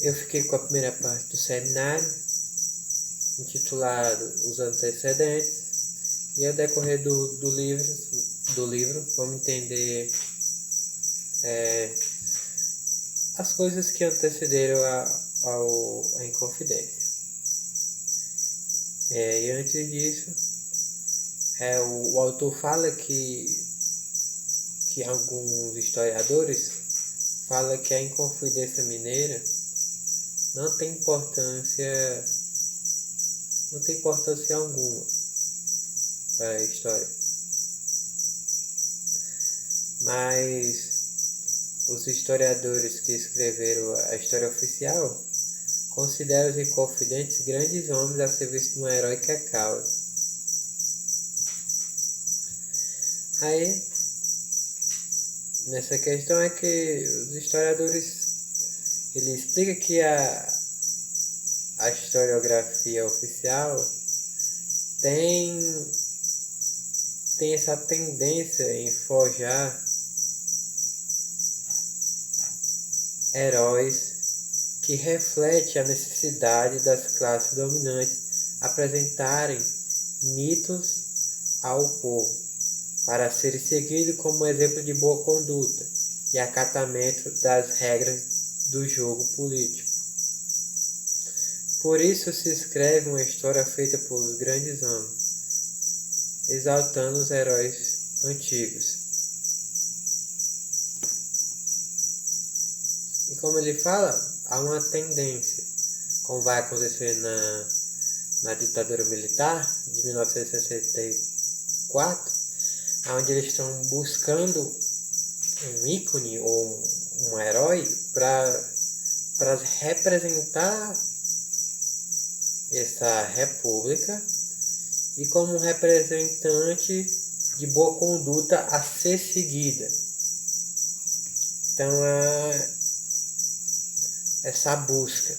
Eu fiquei com a primeira parte do seminário, intitulado Os Antecedentes, e ao decorrer do livro vamos entender as coisas que antecederam a Inconfidência. E antes disso, o autor fala que alguns historiadores falam que a Inconfidência Mineira não tem importância alguma para a história. Mas os historiadores que escreveram a história oficial consideram os Inconfidentes grandes homens a serviço de uma heróica causa. Aí, nessa questão é que os historiadores ele explica que a historiografia oficial tem essa tendência em forjar heróis que refletem a necessidade das classes dominantes apresentarem mitos ao povo, para serem seguidos como exemplo de boa conduta e acatamento das regras do jogo político. Por isso se escreve uma história feita por grandes homens, exaltando os heróis antigos. E como ele fala, há uma tendência, como vai acontecer na ditadura militar de 1964, onde eles estão buscando um ícone ou um herói para representar essa república e como um representante de boa conduta a ser seguida. Então essa busca.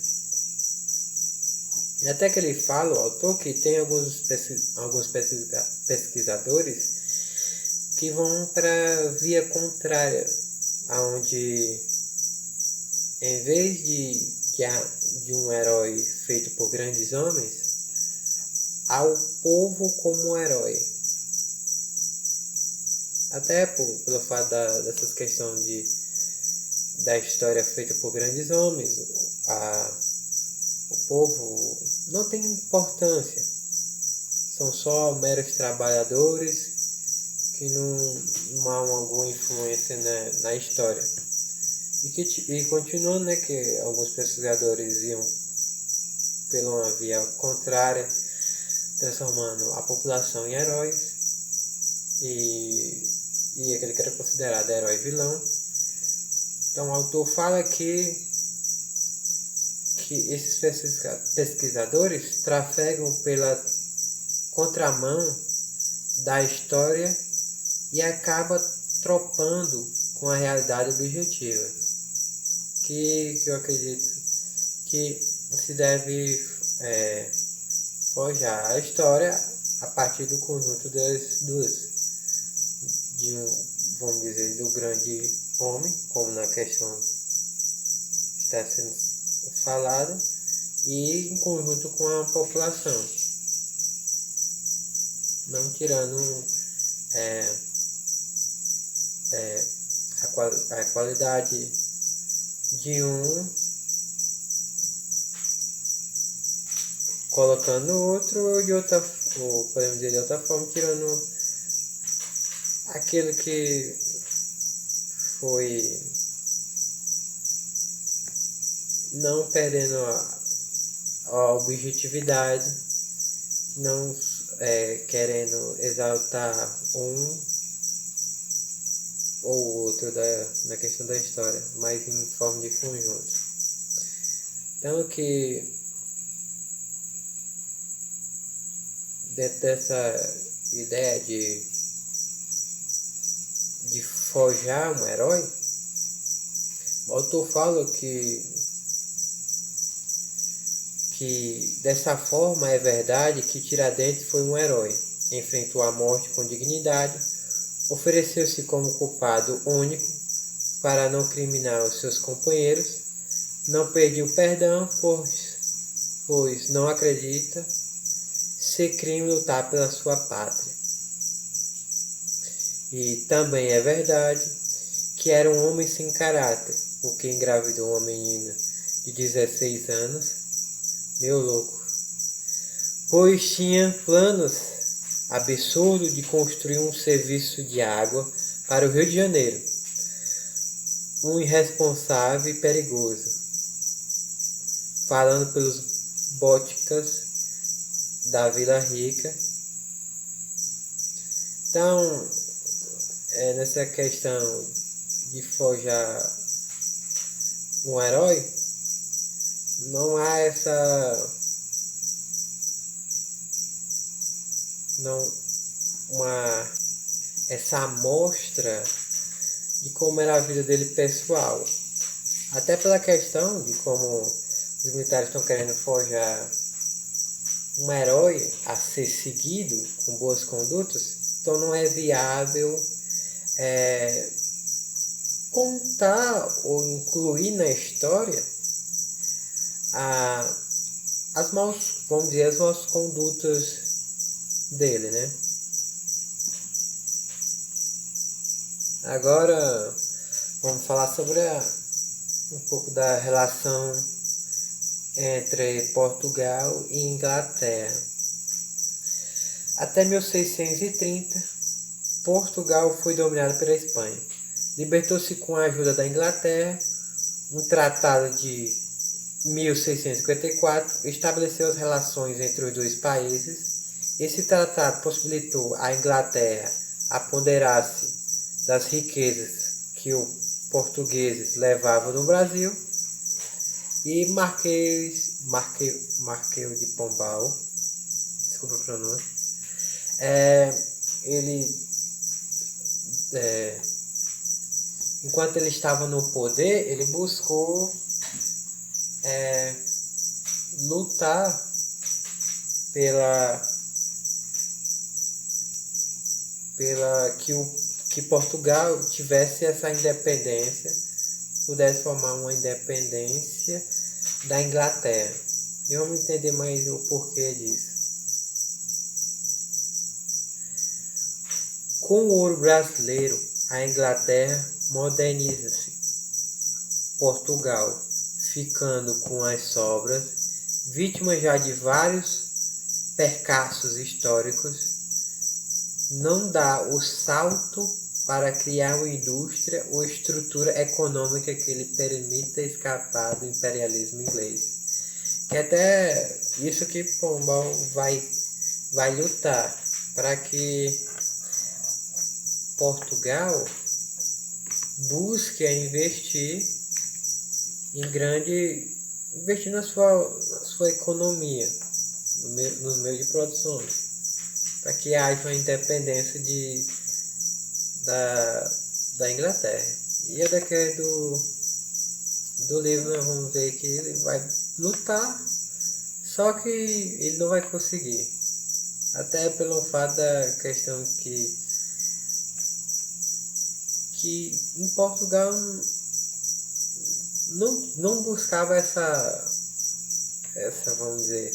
E até que ele fala, o autor, que tem alguns pesquisadores que vão para via contrária, onde em vez de um herói feito por grandes homens, há o povo como herói. Até pelo fato dessas questões da história feita por grandes homens, o povo não tem importância, são só meros trabalhadores que não há alguma influência na história. E continuando, que alguns pesquisadores iam pela uma via contrária, transformando a população em heróis, e aquele que era considerado herói vilão. Então o autor fala que esses pesquisadores trafegam pela contramão da história e acaba tropando com a realidade objetiva, que eu acredito que se deve forjar a história a partir do conjunto das duas, vamos dizer, do grande homem, como na questão está sendo falado, e em conjunto com a população, não tirando a qualidade de um, colocando o outro, ou podemos dizer de outra forma, tirando aquilo que foi, não perdendo a objetividade, não querendo exaltar um ou outro na questão da história, mas em forma de conjunto. Então que dentro dessa ideia de forjar um herói, o autor fala que dessa forma é verdade que Tiradentes foi um herói, enfrentou a morte com dignidade, ofereceu-se como culpado único para não criminar os seus companheiros, não pediu perdão, pois não acredita ser crime lutar pela sua pátria. E também é verdade que era um homem sem caráter, porque engravidou uma menina de 16 anos, meu louco, pois tinha planos absurdos de construir um serviço de água para o Rio de Janeiro, um irresponsável e perigoso, falando pelos boticas da Vila Rica. Então, nessa questão de forjar um herói, não há essa amostra de como era a vida dele pessoal. Até pela questão de como os militares estão querendo forjar um herói a ser seguido com boas condutas, então não é viável contar ou incluir na história as maus condutas dele, né? Agora vamos falar sobre um pouco da relação entre Portugal e Inglaterra. Até 1630, Portugal foi dominado pela Espanha. Libertou-se com a ajuda da Inglaterra. Um tratado de 1654 estabeleceu as relações entre os dois países. Esse tratado possibilitou à Inglaterra apoderar-se das riquezas que os portugueses levavam no Brasil, e Marquês de Pombal, desculpa a pronúncia, enquanto ele estava no poder, ele buscou lutar que Portugal tivesse essa independência, pudesse formar uma independência da Inglaterra. E vamos entender mais o porquê disso. Com o ouro brasileiro, a Inglaterra moderniza-se. Portugal, ficando com as sobras, vítima já de vários percalços históricos, não dá o salto para criar uma indústria ou estrutura econômica que lhe permita escapar do imperialismo inglês. Que até isso que Pombal vai lutar, para que Portugal busque investir investir na sua economia, nos meios de produção, para que haja uma independência da Inglaterra. E a daqui do livro nós vamos ver que ele vai lutar, só que ele não vai conseguir. Até pelo fato da questão que em Portugal não buscava vamos dizer,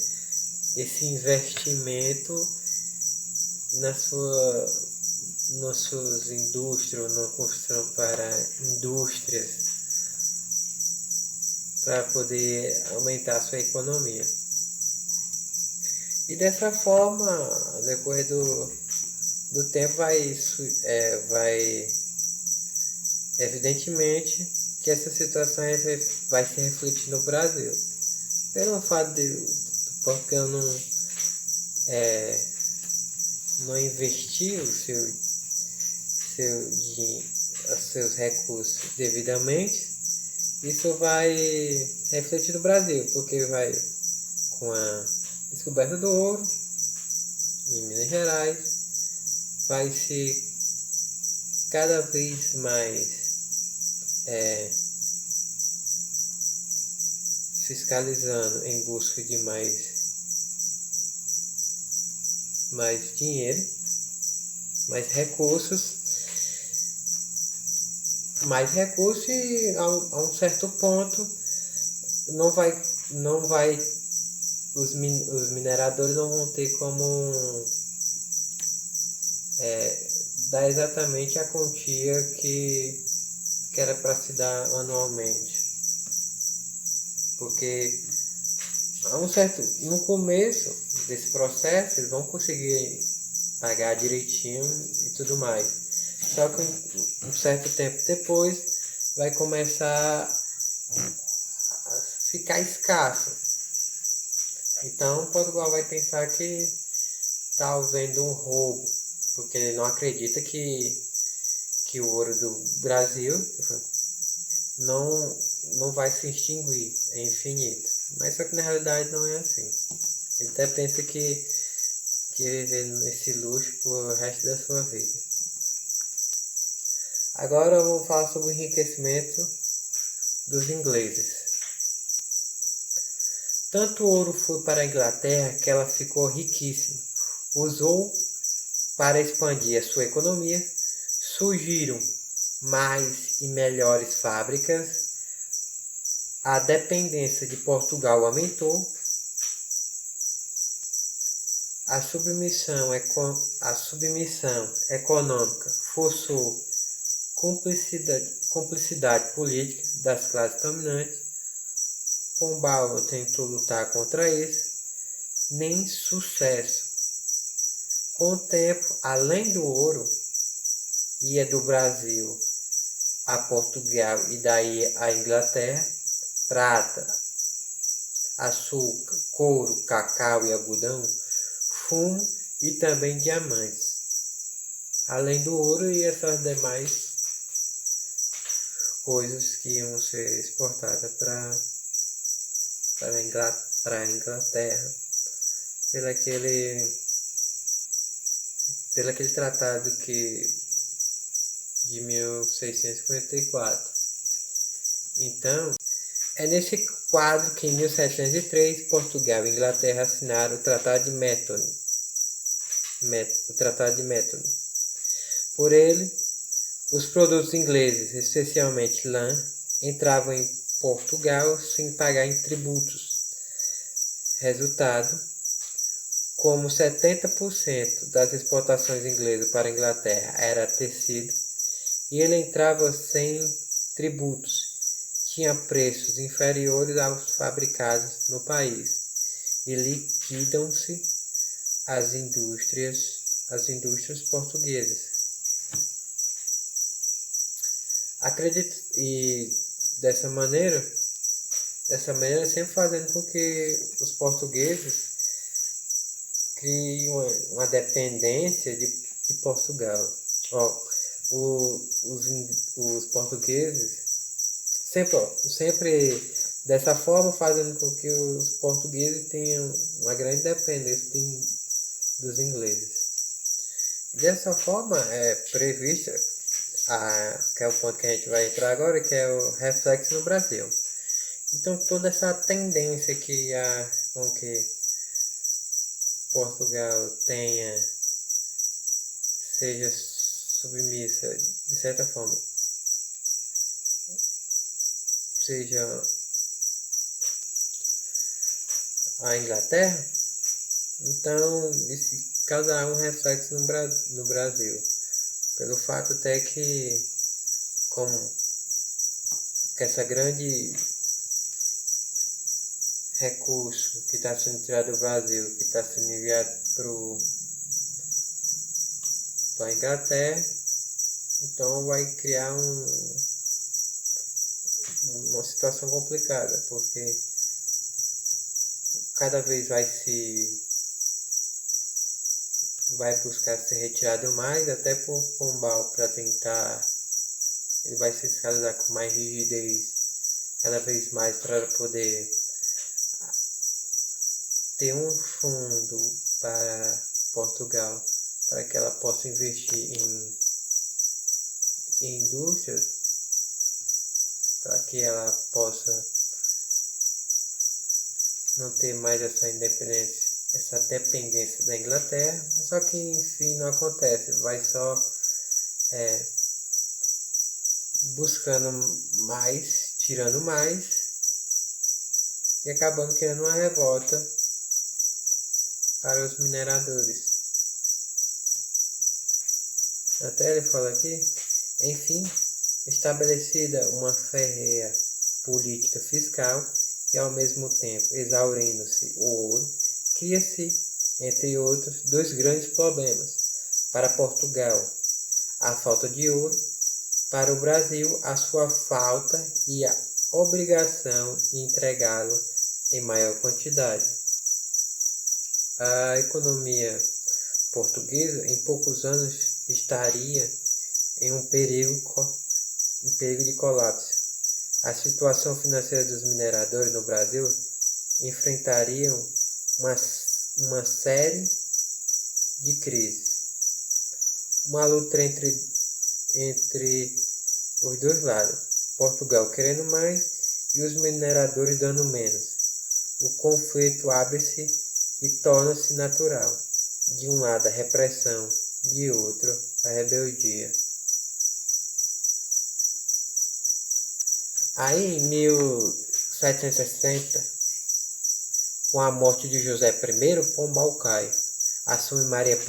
esse investimento nas suas indústrias, na construção para indústrias, para poder aumentar a sua economia. E dessa forma, ao decorrer do tempo, vai evidentemente que essa situação vai se refletir no Brasil. Pelo fato de Portugal não investir os seus recursos devidamente, isso vai refletir no Brasil, porque vai, com a descoberta do ouro em Minas Gerais, vai se cada vez mais fiscalizando em busca de mais dinheiro, mais recursos e a um certo ponto não vai, não vai, os mineradores não vão ter como dar exatamente a quantia que era para se dar anualmente. Porque no começo desse processo eles vão conseguir pagar direitinho e tudo mais. Só que um certo tempo depois vai começar a ficar escasso. Então Portugal vai pensar que está havendo um roubo, porque ele não acredita que o ouro do Brasil não vai se extinguir, é infinito. Mas só que na realidade não é assim. Ele até pensa que viver nesse luxo por resto da sua vida. Agora eu vou falar sobre o enriquecimento dos ingleses. Tanto o ouro foi para a Inglaterra que ela ficou riquíssima. Usou para expandir a sua economia. Surgiram mais e melhores fábricas. A dependência de Portugal aumentou. A submissão econômica forçou cumplicidade política das classes dominantes. Pombal tentou lutar contra isso, nem sucesso. Com o tempo, além do ouro, ia do Brasil a Portugal e daí a Inglaterra, prata, açúcar, couro, cacau e algodão, fumo e também diamantes. Além do ouro e essas demais coisas que iam ser exportadas para a Inglaterra pelo aquele tratado de 1654. Então, é nesse quadro que em 1703 Portugal e Inglaterra assinaram o Tratado de Methuen. Por ele, os produtos ingleses, especialmente lã, entravam em Portugal sem pagar em tributos. Resultado, como 70% das exportações inglesas para a Inglaterra era tecido, e ele entrava sem tributos, tinha preços inferiores aos fabricados no país, e liquidam-se as indústrias portuguesas. Acredito, e dessa maneira sempre fazendo com que os portugueses criem uma dependência de Portugal. Os portugueses sempre dessa forma fazendo com que os portugueses tenham uma grande dependência dos ingleses. Dessa forma é prevista que é o ponto que a gente vai entrar agora, que é o reflexo no Brasil. Então toda essa tendência com que Portugal seja submissa, de certa forma, seja a Inglaterra, então isso causará um reflexo no Brasil. Pelo fato até que essa grande recurso que está sendo tirado do Brasil, que está sendo enviado para a Inglaterra, então vai criar uma situação complicada, porque cada vez vai buscar ser retirado mais, até por Pombal, para tentar, ele vai se fiscalizar com mais rigidez, cada vez mais, para poder ter um fundo para Portugal, para que ela possa investir em indústrias, para que ela possa não ter mais essa dependência da Inglaterra, só que enfim não acontece, vai só buscando mais, tirando mais, e acabando criando uma revolta para os mineradores. Até ele fala aqui, enfim, estabelecida uma férrea política fiscal e ao mesmo tempo exaurindo-se o ouro, cria-se, entre outros, dois grandes problemas. Para Portugal, a falta de ouro, para o Brasil, a sua falta e a obrigação de entregá-lo em maior quantidade. A economia portuguesa, em poucos anos, estaria em um perigo de colapso. A situação financeira dos mineradores no Brasil enfrentariam uma série de crises. Uma luta entre os dois lados. Portugal querendo mais e os mineradores dando menos. O conflito abre-se e torna-se natural. De um lado a repressão, de outro a rebeldia. Aí em 1760, com a morte de José I, Pombal cai. Assume Maria I,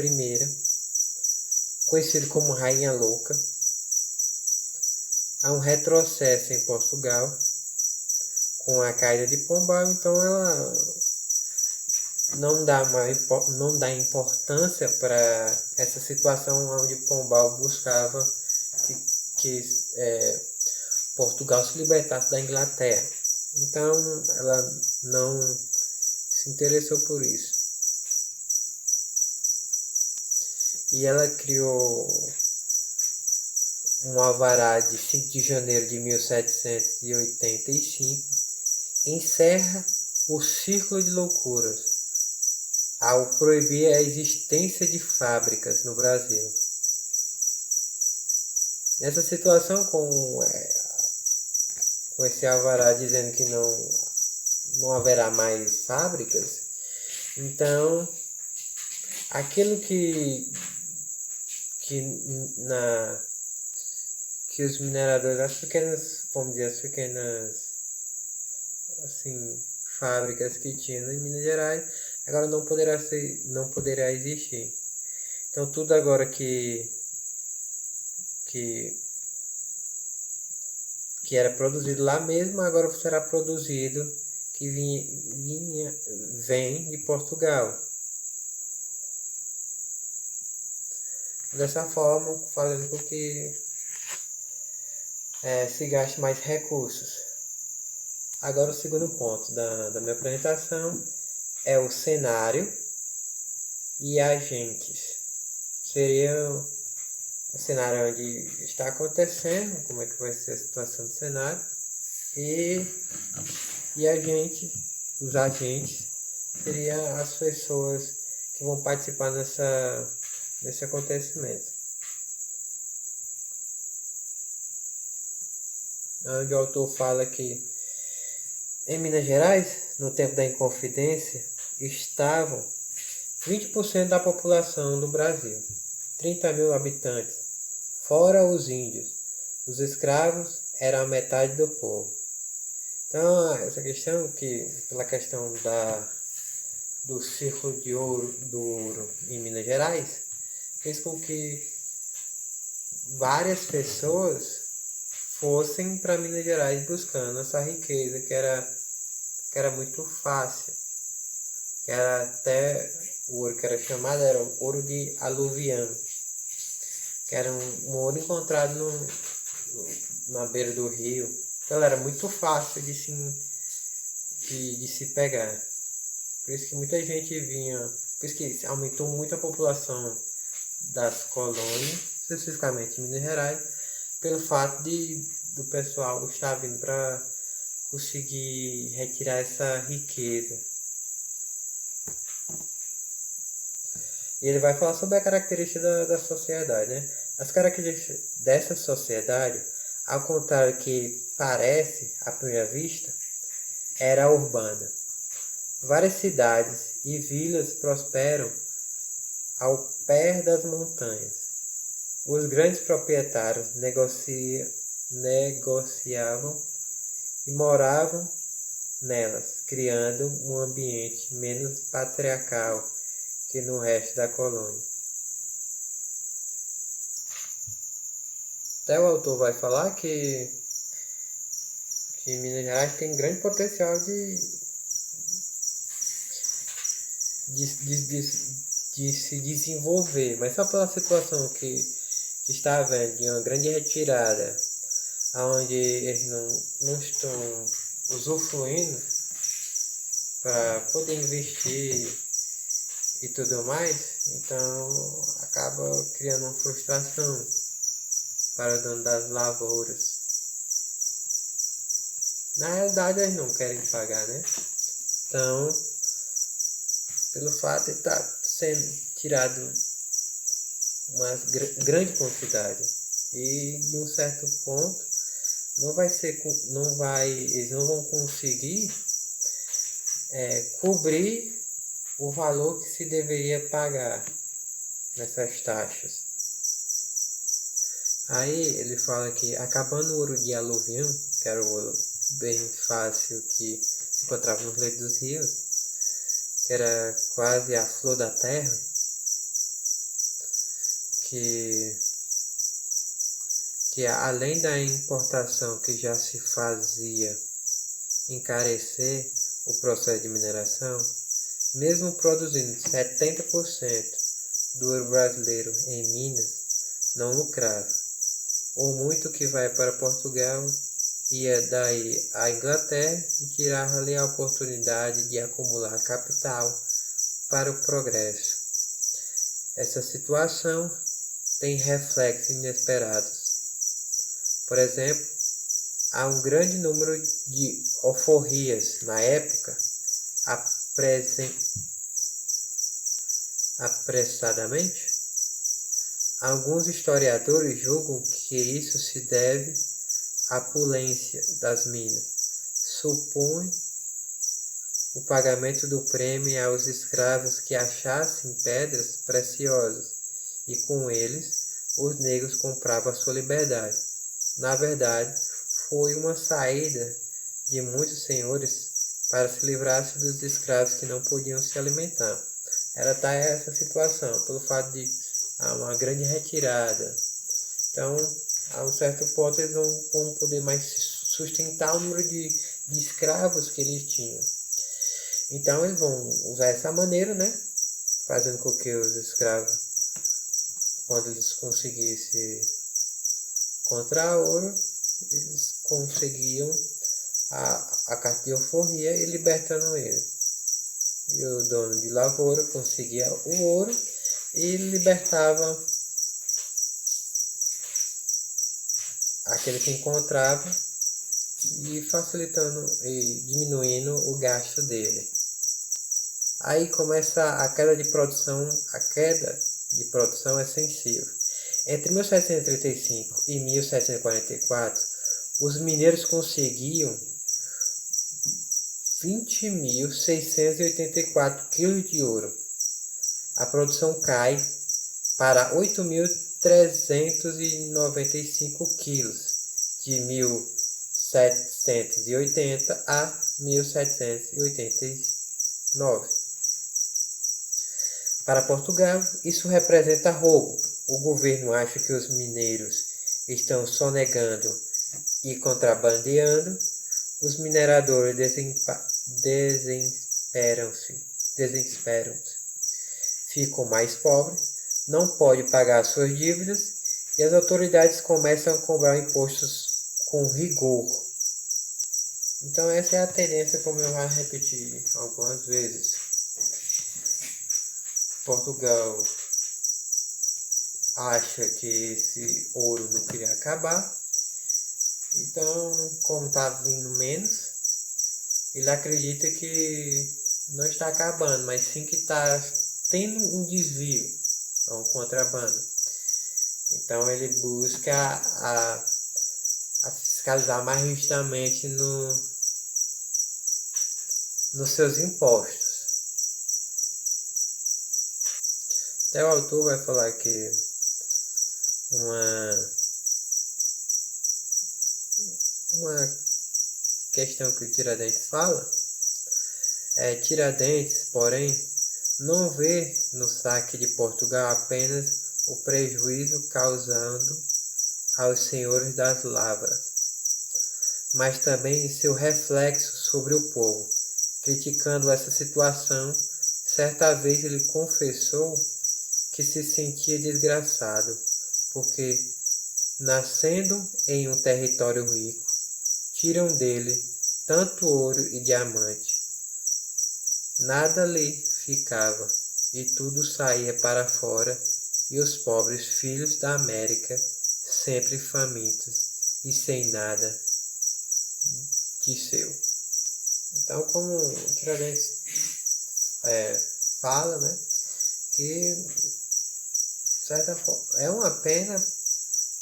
conhecida como Rainha Louca. Há um retrocesso em Portugal com a caída de Pombal, então ela não dá importância para essa situação onde Pombal buscava que Portugal se libertasse da Inglaterra. Então ela não se interessou por isso. E ela criou um alvará de 5 de janeiro de 1785, encerra o círculo de loucuras ao proibir a existência de fábricas no Brasil. Nessa situação, com esse alvará dizendo que não haverá mais fábricas, então aquilo que os mineradores, as pequenas assim, fábricas que tinham em Minas Gerais, agora não poderá existir. Então tudo agora que era produzido lá mesmo, agora será produzido que vem de Portugal. Dessa forma, fazendo com que se gaste mais recursos. Agora o segundo ponto da minha apresentação é o cenário e agentes. Seria o cenário onde está acontecendo, como é que vai ser a situação do cenário, e os agentes seriam as pessoas que vão participar nesse acontecimento. Onde o autor fala que em Minas Gerais, no tempo da Inconfidência, estavam 20% da população do Brasil, 30 mil habitantes, fora os índios. Os escravos eram a metade do povo. Então, essa questão, pela questão do círculo do ouro em Minas Gerais, fez com que várias pessoas fossem para Minas Gerais buscando essa riqueza que era muito fácil, que era até o ouro que era chamado era o ouro de aluvião, que era um ouro encontrado na beira do rio. Então era muito fácil de se pegar. Por isso que muita gente vinha, por isso que aumentou muito a população das colônias, especificamente em Minas Gerais, pelo fato do pessoal estar vindo para conseguir retirar essa riqueza. E ele vai falar sobre a característica da sociedade, né? As características dessa sociedade, ao contrário que parece à primeira vista, era urbana. Várias cidades e vilas prosperam ao pé das montanhas. Os grandes proprietários negociavam e moravam nelas, criando um ambiente menos patriarcal que no resto da colônia. Até o autor vai falar que Minas Gerais tem grande potencial de se desenvolver, mas só pela situação que está havendo, de uma grande retirada, onde eles não estão usufruindo para poder investir e tudo mais, então acaba criando uma frustração para o dono das lavouras. Na realidade, eles não querem pagar, né? Então, pelo fato de estar sendo tirado uma grande quantidade e de um certo ponto eles não vão conseguir cobrir o valor que se deveria pagar nessas taxas. Aí ele fala que acabando o ouro de aluvião, que era o ouro bem fácil que se encontrava nos leitos dos rios, que era quase a flor da terra, que além da importação que já se fazia encarecer o processo de mineração, mesmo produzindo 70% do ouro brasileiro em Minas, não lucrava. O muito que vai para Portugal ia daí à Inglaterra e tirava-lhe a oportunidade de acumular capital para o progresso. Essa situação tem reflexos inesperados. Por exemplo, há um grande número de alforrias na época, apressadamente. Alguns historiadores julgam que isso se deve à opulência das minas. Supõe o pagamento do prêmio aos escravos que achassem pedras preciosas, e com eles os negros compravam a sua liberdade. Na verdade, foi uma saída de muitos senhores para se livrar-se dos escravos que não podiam se alimentar. Ela está essa situação, pelo fato de uma grande retirada. Então, a um certo ponto, eles não vão poder mais sustentar o número de escravos que eles tinham. Então, eles vão usar essa maneira, né? Fazendo com que os escravos, quando eles conseguissem encontrar ouro, eles conseguiam a carta de alforria e libertando eles. E o dono de lavoura conseguia o ouro e libertava aquele que encontrava e facilitando e diminuindo o gasto dele. Aí começa a queda de produção. A queda de produção é sensível. Entre 1735 e 1744, os mineiros conseguiam 20.684 kg de ouro. A produção cai para 8.395 kg de 1780 a 1789. Para Portugal, isso representa roubo. O governo acha que os mineiros estão sonegando e contrabandeando. Os mineradores desesperam-se, ficam mais pobres, não podem pagar suas dívidas e as autoridades começam a cobrar impostos com rigor. Então essa é a tendência, como eu já repeti algumas vezes. Portugal acha que esse ouro não queria acabar, então, como está vindo menos, ele acredita que não está acabando, mas sim que está tendo um desvio, um contrabando. Então ele busca a fiscalizar mais justamente nos seus impostos. Até o autor vai falar que uma questão que o Tiradentes fala, Tiradentes, porém, não vê no saque de Portugal apenas o prejuízo causando aos senhores das lavras, mas também seu reflexo sobre o povo. Criticando essa situação, certa vez ele confessou que se sentia desgraçado, porque, nascendo em um território rico, tiram dele tanto ouro e diamante. Nada lhe ficava, e tudo saía para fora, e os pobres filhos da América, sempre famintos e sem nada de seu. Então, como o Tiradentes fala, né, que de certa forma é uma pena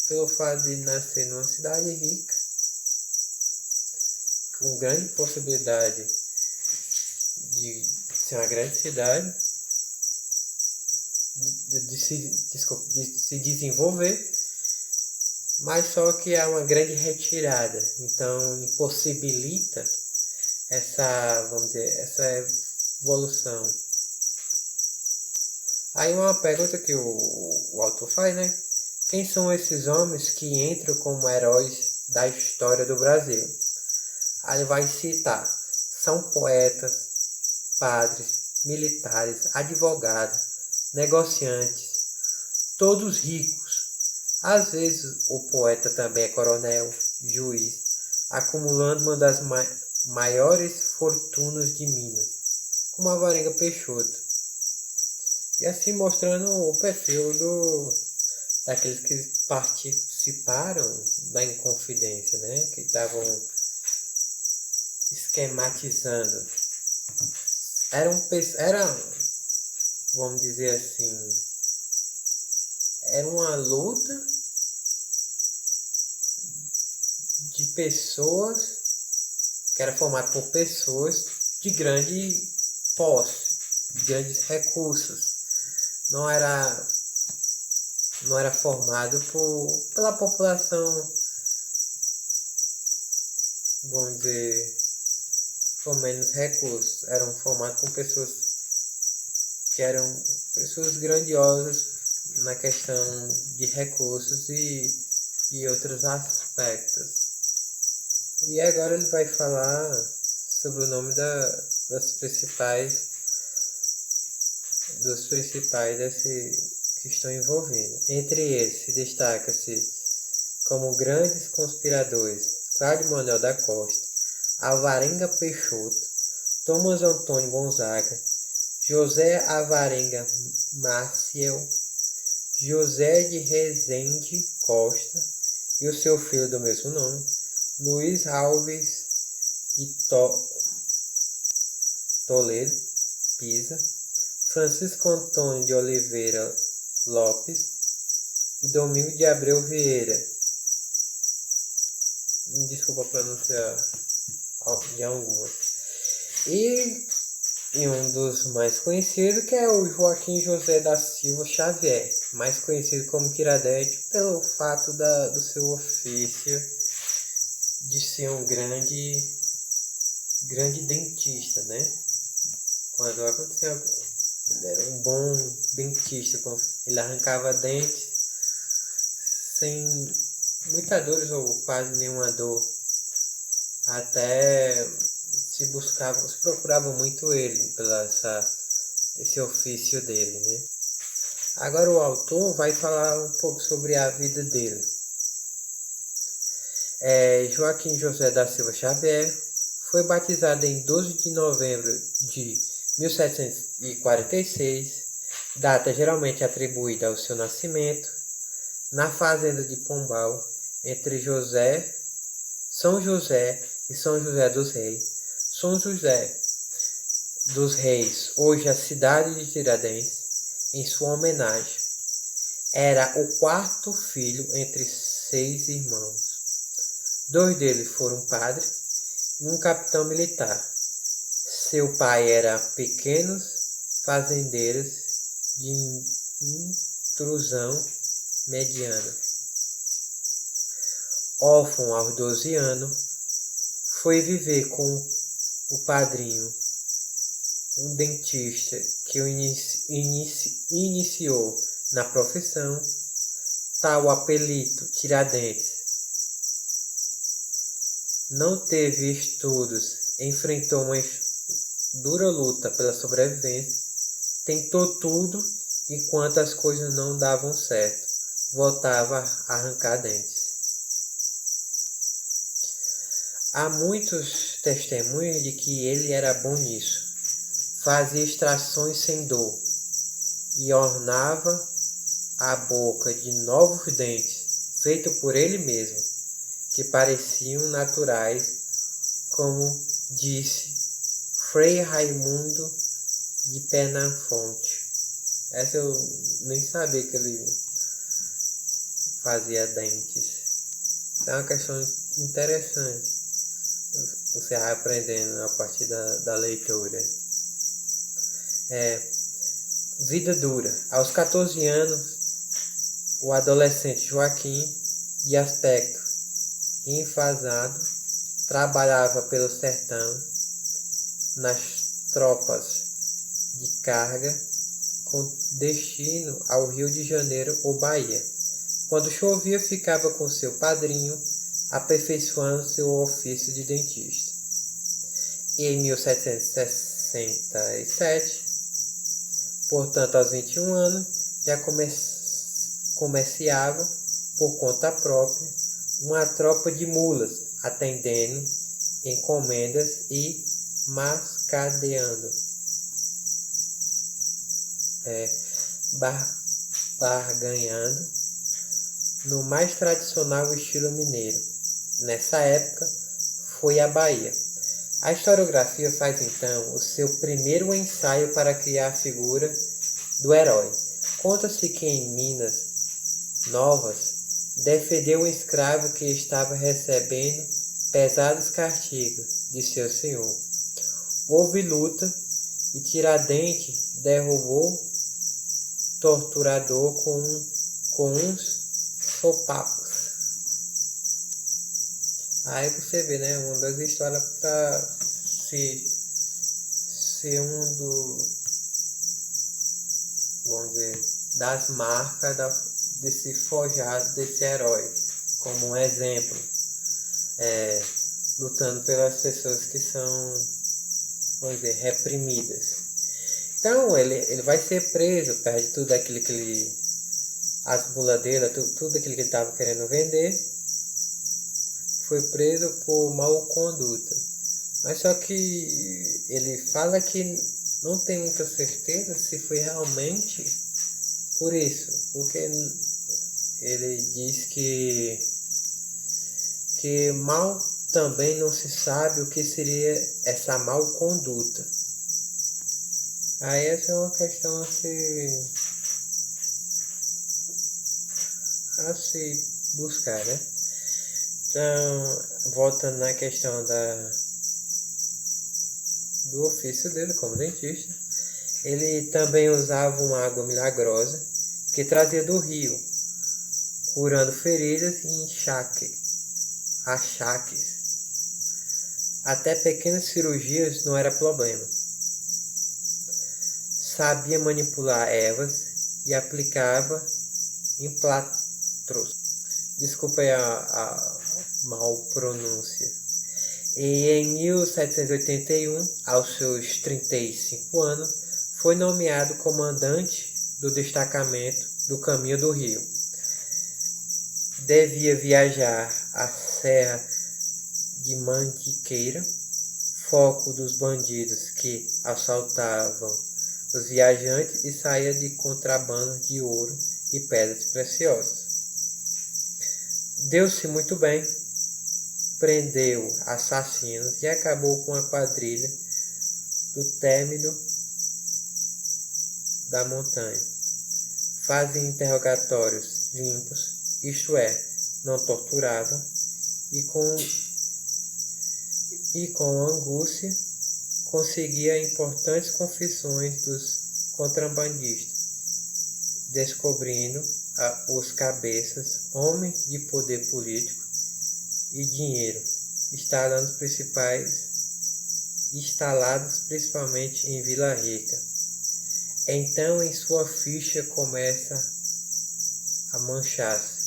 pelo fato de nascer numa cidade rica, com grande possibilidade de ser uma grande cidade, de se desenvolver, mas só que há uma grande retirada, então impossibilita essa, vamos dizer, essa evolução. Aí uma pergunta que o autor faz, né? Quem são esses homens que entram como heróis da história do Brasil? Aí ele vai citar, são poetas, padres, militares, advogados, negociantes, todos ricos. Às vezes o poeta também é coronel, juiz, acumulando uma das maiores fortunas de Minas, como Alvarenga Peixoto. E assim mostrando o perfil daqueles que participaram da Inconfidência, né? Que estavam esquematizando. Vamos dizer assim, era uma luta de pessoas, que era formada por pessoas de grande posse, de grandes recursos. Não era formado pela população, vamos dizer, com menos recursos. Eram formados por pessoas que eram pessoas grandiosas na questão de recursos e outros aspectos. E agora ele vai falar sobre o nome dos principais que estão envolvidos. Entre eles se destaca-se como grandes conspiradores Cláudio Manuel da Costa, Alvarenga Peixoto, Thomas Antônio Gonzaga, José Alvarenga Maciel, José de Rezende Costa e o seu filho do mesmo nome, Luiz Alves de Toledo, Pisa, Francisco Antônio de Oliveira Lopes e Domingo de Abreu Vieira. Me desculpa pronunciar de algumas. E um dos mais conhecidos, que é o Joaquim José da Silva Xavier, mais conhecido como Tiradentes pelo fato do seu ofício de ser um grande dentista, né? Quando aconteceu, ele era um bom dentista, ele arrancava dentes sem muita dor ou quase nenhuma dor. Até se procurava muito ele pela esse ofício dele, né? Agora o autor vai falar um pouco sobre a vida dele. Joaquim José da Silva Xavier foi batizado em 12 de novembro de 1746, data geralmente atribuída ao seu nascimento, na fazenda de Pombal, entre São José e São José dos Reis. São José dos Reis, hoje a cidade de Tiradentes, em sua homenagem. Era o quarto filho entre 6 irmãos. 2 deles foram padres e um capitão militar. Seu pai era pequenos fazendeiros de intrusão mediana. Órfão aos 12 anos, foi viver com o padrinho, um dentista que o iniciou na profissão, tal apelido Tiradentes. Não teve estudos, enfrentou uma dura luta pela sobrevivência, tentou tudo e quando as coisas não davam certo, voltava a arrancar dentes. Há muitos testemunhos de que ele era bom nisso. Fazia extrações sem dor e ornava a boca de novos dentes, feitos por ele mesmo, que pareciam naturais, como disse Frei Raimundo de Penafonte. Essa eu nem sabia que ele fazia dentes. Isso é uma questão interessante. Você vai aprendendo a partir da leitura. Vida dura. Aos 14 anos, o adolescente Joaquim, de aspecto enfasado, trabalhava pelo sertão, nas tropas de carga, com destino ao Rio de Janeiro ou Bahia. Quando chovia, ficava com seu padrinho, aperfeiçoando seu ofício de dentista. E em 1767, portanto aos 21 anos, já comerciava por conta própria uma tropa de mulas, atendendo encomendas e mascadeando, barganhando no mais tradicional estilo mineiro. Nessa época, foi a Bahia. A historiografia faz então o seu primeiro ensaio para criar a figura do herói. Conta-se que em Minas Novas defendeu um escravo que estava recebendo pesados castigos de seu senhor. Houve luta e Tiradentes derrubou torturador com uns sopapos. Aí você vê, né, uma das histórias para ser vamos dizer, das marcas desse forjado, desse herói, como um exemplo, lutando pelas pessoas que são, vamos dizer, reprimidas. Então ele vai ser preso, perde tudo aquilo que ele, as muladeiras, tudo aquilo que ele estava querendo vender, foi preso por mau conduta. Mas só que ele fala que não tem muita certeza se foi realmente por isso, porque ele diz que mal também não se sabe o que seria essa mal conduta. Aí essa é uma questão a se buscar, né? Então, voltando na questão do ofício dele como dentista, ele também usava uma água milagrosa que trazia do rio, curando feridas e achaques. Até pequenas cirurgias não era problema. Sabia manipular ervas e aplicava implantros. Desculpa aí a mal pronúncia. E em 1781, aos seus 35 anos, foi nomeado comandante do destacamento do Caminho do Rio. Devia viajar à Serra de Mantiqueira, foco dos bandidos que assaltavam os viajantes e saía de contrabando de ouro e pedras preciosas. Deu-se muito bem, prendeu assassinos e acabou com a quadrilha do término da montanha. Fazem interrogatórios limpos, isto é, não torturavam, e com angústia conseguia importantes confissões dos contrabandistas, descobrindo os cabeças, homens de poder político e dinheiro, instalados principalmente em Vila Rica. Então, em sua ficha começa a manchar-se.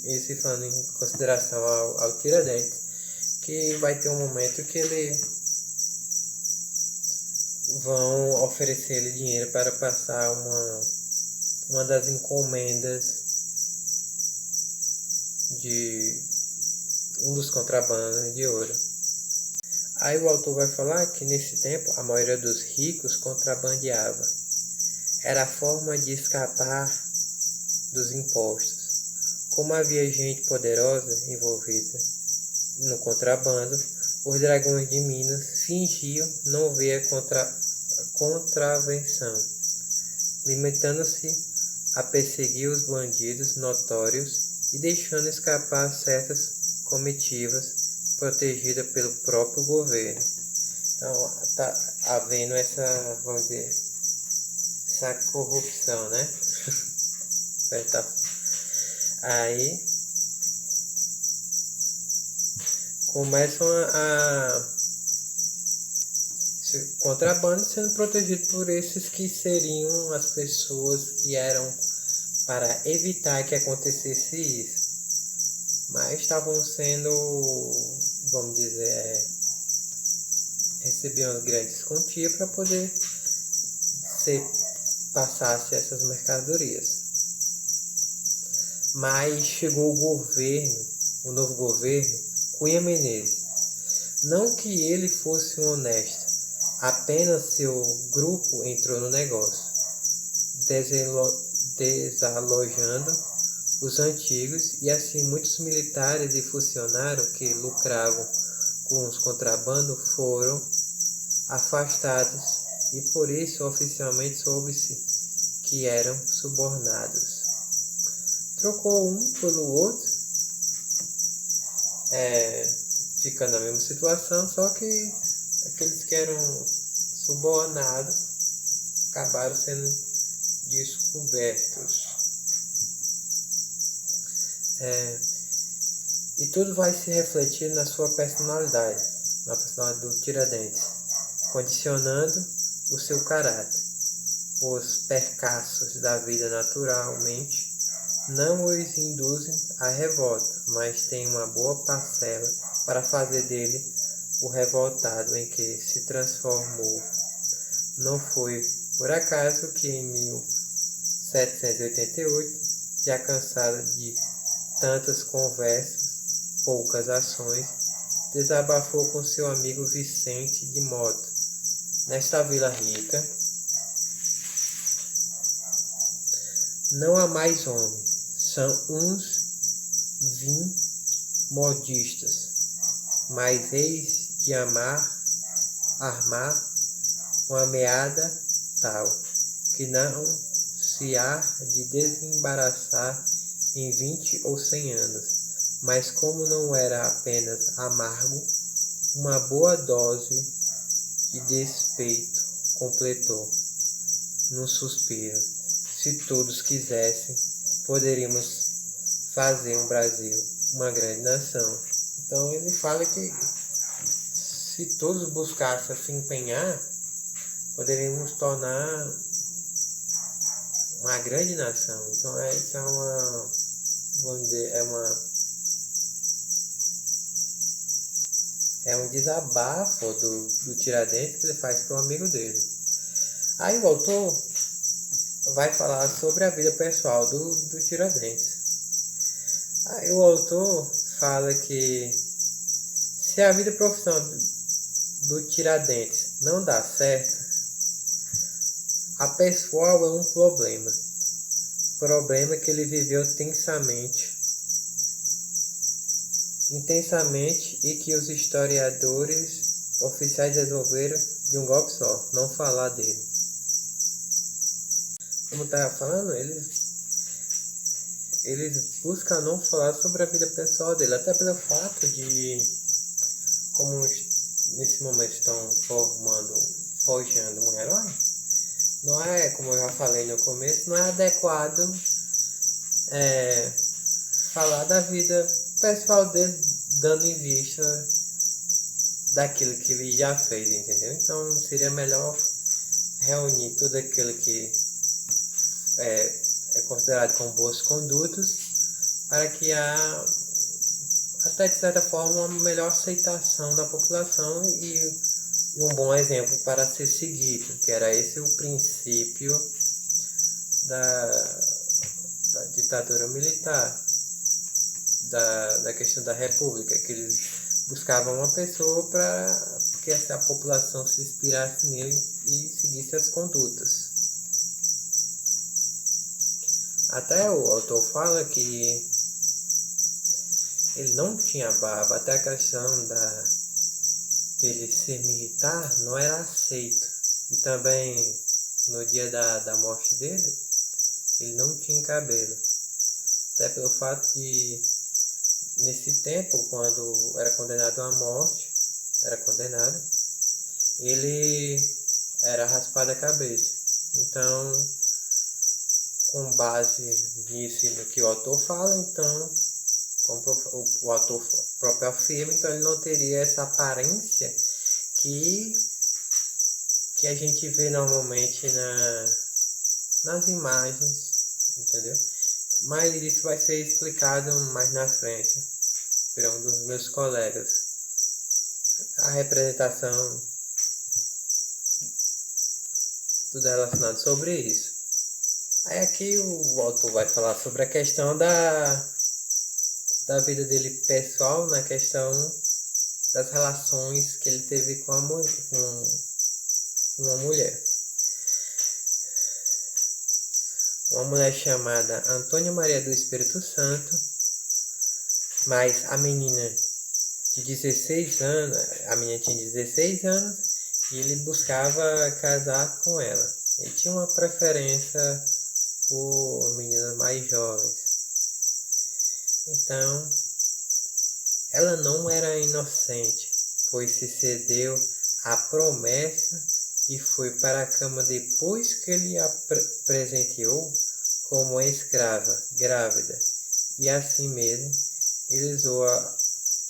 Isso falando em consideração ao Tiradentes, que vai ter um momento que ele vão oferecer ele dinheiro para passar uma das encomendas de um dos contrabandos de ouro. Aí o autor vai falar que nesse tempo a maioria dos ricos contrabandeava. Era a forma de escapar dos impostos. Como havia gente poderosa envolvida no contrabando, os dragões de Minas fingiam não ver a contravenção, limitando-se a perseguir os bandidos notórios e deixando escapar certas comitivas protegidas pelo próprio governo. Então, está havendo essa, vamos dizer, essa corrupção, né? Aí começam contrabando sendo protegido por esses que seriam as pessoas que eram para evitar que acontecesse isso, mas estavam sendo, vamos dizer, recebiam grandes quantias para poder passasse essas mercadorias. Mas chegou o novo governo, Cunha Menezes. Não que ele fosse um honesto, apenas seu grupo entrou no negócio, desalojando os antigos, e assim muitos militares e funcionários que lucravam com os contrabandos foram afastados, e por isso oficialmente soube-se que eram subornados. Trocou um pelo outro, ficando na mesma situação, só que aqueles que eram subornados acabaram sendo descobertos. E tudo vai se refletir na sua personalidade, na personalidade do Tiradentes, condicionando o seu caráter. Os percalços da vida naturalmente não os induzem à revolta, mas tem uma boa parcela para fazer dele o revoltado em que se transformou. Não foi por acaso que em 1788, já cansado de tantas conversas, poucas ações, desabafou com seu amigo Vicente de Motta. Nesta Vila Rica não há mais homens, são uns modistas, mas eis de armar uma meada tal, que não se há de desembaraçar em 20 ou 100 anos, mas como não era apenas amargo, uma boa dose de despeito, completou, num suspiro. Se todos quisessem, poderíamos fazer um Brasil uma grande nação. Então ele fala que se todos buscassem se empenhar, poderíamos tornar uma grande nação. Então essa é uma, vamos dizer, é um desabafo do Tiradentes que ele faz para um amigo dele. Aí o autor vai falar sobre a vida pessoal do Tiradentes. Aí o autor fala que se a vida profissional do Tiradentes não dá certo, a pessoal é um problema que ele viveu intensamente e que os historiadores oficiais resolveram de um golpe só, não falar dele. Como estava falando, eles buscam não falar sobre a vida pessoal dele, até pelo fato de, como nesse momento estão forjando um herói, não é, como eu já falei no começo, não é adequado falar da vida o pessoal dele dando em vista daquilo que ele já fez, entendeu? Então seria melhor reunir tudo aquilo que é considerado como boas condutas para que há, até de certa forma, uma melhor aceitação da população e um bom exemplo para ser seguido, que era esse o princípio da ditadura militar, da questão da república, que eles buscavam uma pessoa para que a população se inspirasse nele e seguisse as condutas. Até o autor fala que ele não tinha barba, até a questão ele ser militar não era aceito. E também no dia da morte dele, ele não tinha cabelo. Até pelo fato de, nesse tempo, quando era condenado à morte, ele era raspado a cabeça. Então, com base nisso e no que o autor fala, então, como o autor próprio afirma, então ele não teria essa aparência que a gente vê normalmente nas imagens, entendeu? Mas isso vai ser explicado mais na frente por um dos meus colegas. A representação, tudo relacionado sobre isso. Aí aqui o autor vai falar sobre a questão da vida dele pessoal, na questão das relações que ele teve com uma mulher. Uma mulher chamada Antônia Maria do Espírito Santo, mas a menina de 16 anos, a menina tinha 16 anos e ele buscava casar com ela. Ele tinha uma preferência por meninas mais jovens. Então, ela não era inocente, pois se cedeu à promessa e foi para a cama depois que ele a presenteou como uma escrava grávida, e assim mesmo ele usou-a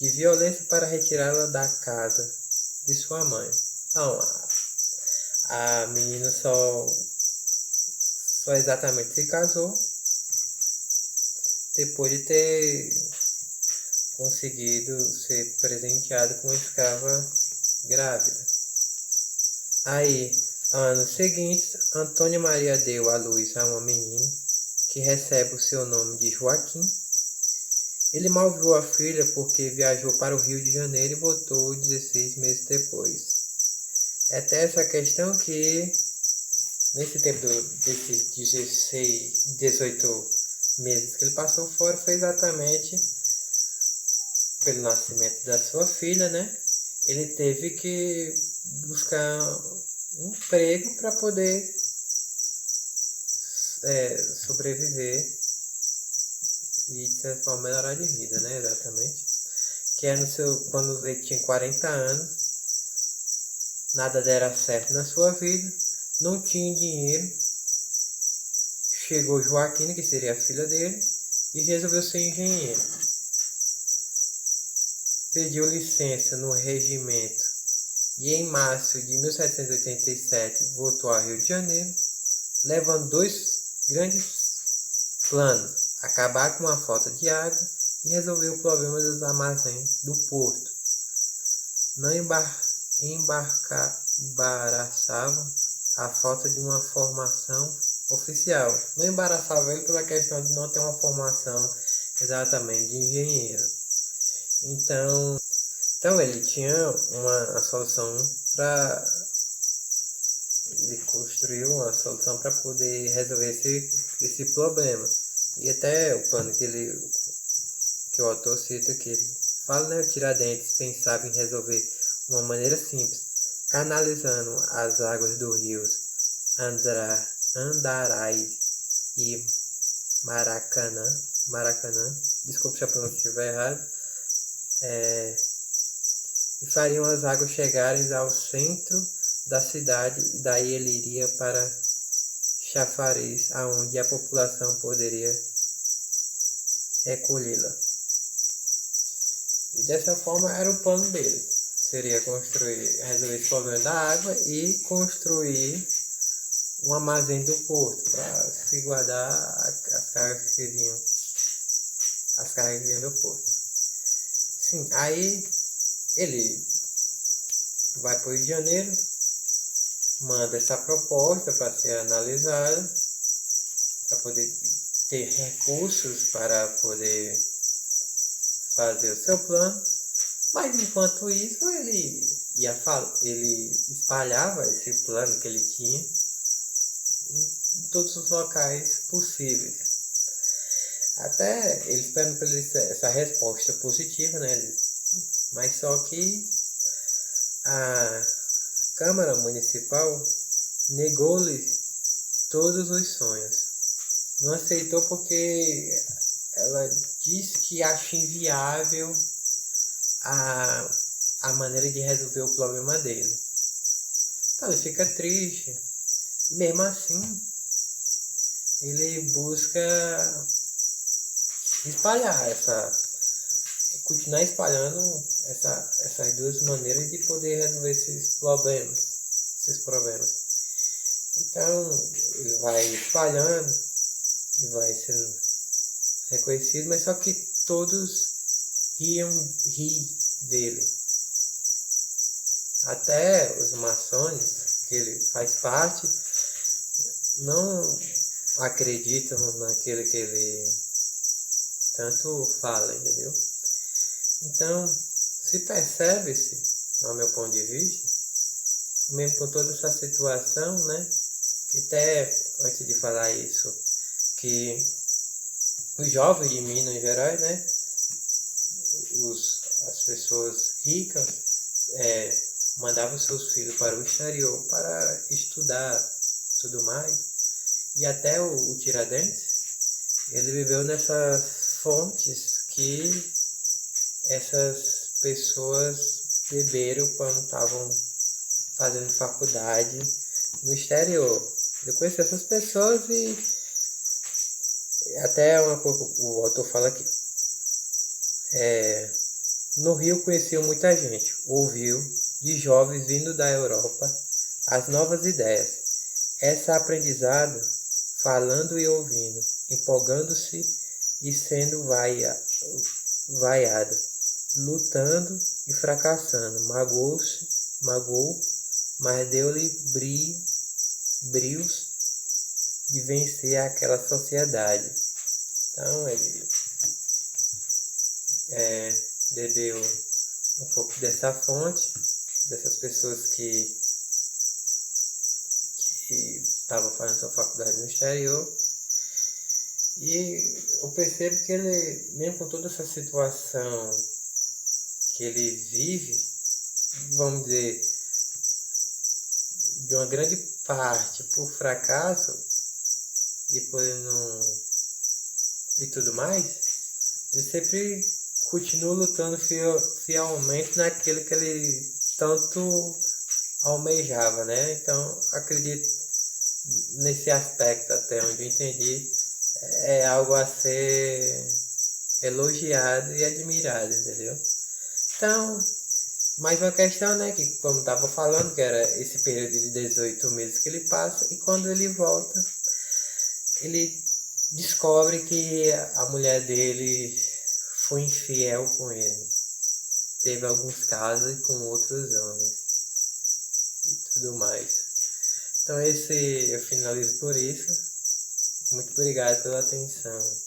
de violência para retirá-la da casa de sua mãe. Então, a menina só exatamente se casou depois de ter conseguido ser presenteado com uma escrava grávida. Aí, anos seguintes, Antônia Maria deu à luz a uma menina que recebe o seu nome de Joaquim. Ele mal viu a filha porque viajou para o Rio de Janeiro e voltou 16 meses depois. É até essa questão que, nesse tempo desses 18 meses que ele passou fora, foi exatamente pelo nascimento da sua filha, né? Ele teve que buscar um emprego para poder sobreviver e, de certa forma, melhorar de vida, né? Exatamente. Que é quando ele tinha 40 anos, nada dera certo na sua vida, não tinha dinheiro. Chegou Joaquina, que seria a filha dele, e resolveu ser engenheiro. Pediu licença no regimento e em março de 1787 voltou ao Rio de Janeiro, levando dois grandes planos: acabar com a falta de água e resolver o problema dos armazéns do porto. Não embaraçavam a falta de uma formação oficial. Não embaraçava ele pela questão de não ter uma formação exatamente de engenheiro. Então ele tinha uma solução para... Ele construiu uma solução para poder resolver esse problema. E até o plano que o autor cita, que ele fala, né? Tiradentes pensava em resolver de uma maneira simples, canalizando as águas dos rios Andarai e Maracanã, desculpe se a pronúncia estiver errada, e fariam as águas chegarem ao centro da cidade, e daí ele iria para Chafariz, aonde a população poderia recolhê-la. dessa forma era o plano dele. Seria resolver esse problema da água e construir um armazém do porto para se guardar as cargas que vinham do porto. Sim, aí ele vai para o Rio de Janeiro, manda essa proposta para ser analisada, para poder ter recursos para poder fazer o seu plano, mas enquanto isso ele espalhava esse plano que ele tinha em todos os locais possíveis. Até ele esperando por essa resposta positiva, né? Mas só que a Câmara Municipal negou-lhe todos os sonhos. Não aceitou porque ela disse que acha inviável a maneira de resolver o problema dele. Então ele fica triste. E mesmo assim, ele busca continuar espalhando essas duas maneiras de poder resolver esses problemas. Então, ele vai espalhando e vai sendo reconhecido, mas só que todos ri dele. Até os maçons, que ele faz parte, não acreditam naquilo que ele tanto fala, entendeu? Então, se percebe-se, ao meu ponto de vista, mesmo com toda essa situação, né, que até, antes de falar isso, que os jovens de Minas Gerais, né, as pessoas ricas, mandavam seus filhos para o exterior para estudar tudo mais, e até o Tiradentes, ele viveu nessas fontes que essas pessoas beberam quando estavam fazendo faculdade no exterior. Eu conheci essas pessoas e até uma coisa o autor fala aqui. No Rio conheceu muita gente, ouviu de jovens vindo da Europa as novas ideias. Essa aprendizado, falando e ouvindo, empolgando-se e sendo vaiado, lutando e fracassando, magoou, mas deu-lhe brios de vencer aquela sociedade. Então ele bebeu um pouco dessa fonte, dessas pessoas que estavam fazendo sua faculdade no exterior. E eu percebo que ele, mesmo com toda essa situação que ele vive, vamos dizer, de uma grande parte por fracasso e tudo mais, ele sempre continua lutando fielmente naquilo que ele tanto almejava, né? Então, acredito nesse aspecto, até onde eu entendi, é algo a ser elogiado e admirado, entendeu? Então, mais uma questão, né, que como estava falando, que era esse período de 18 meses que ele passa, e quando ele volta, ele descobre que a mulher dele foi infiel com ele. Teve alguns casos com outros homens e tudo mais. Então eu finalizo por isso. Muito obrigado pela atenção.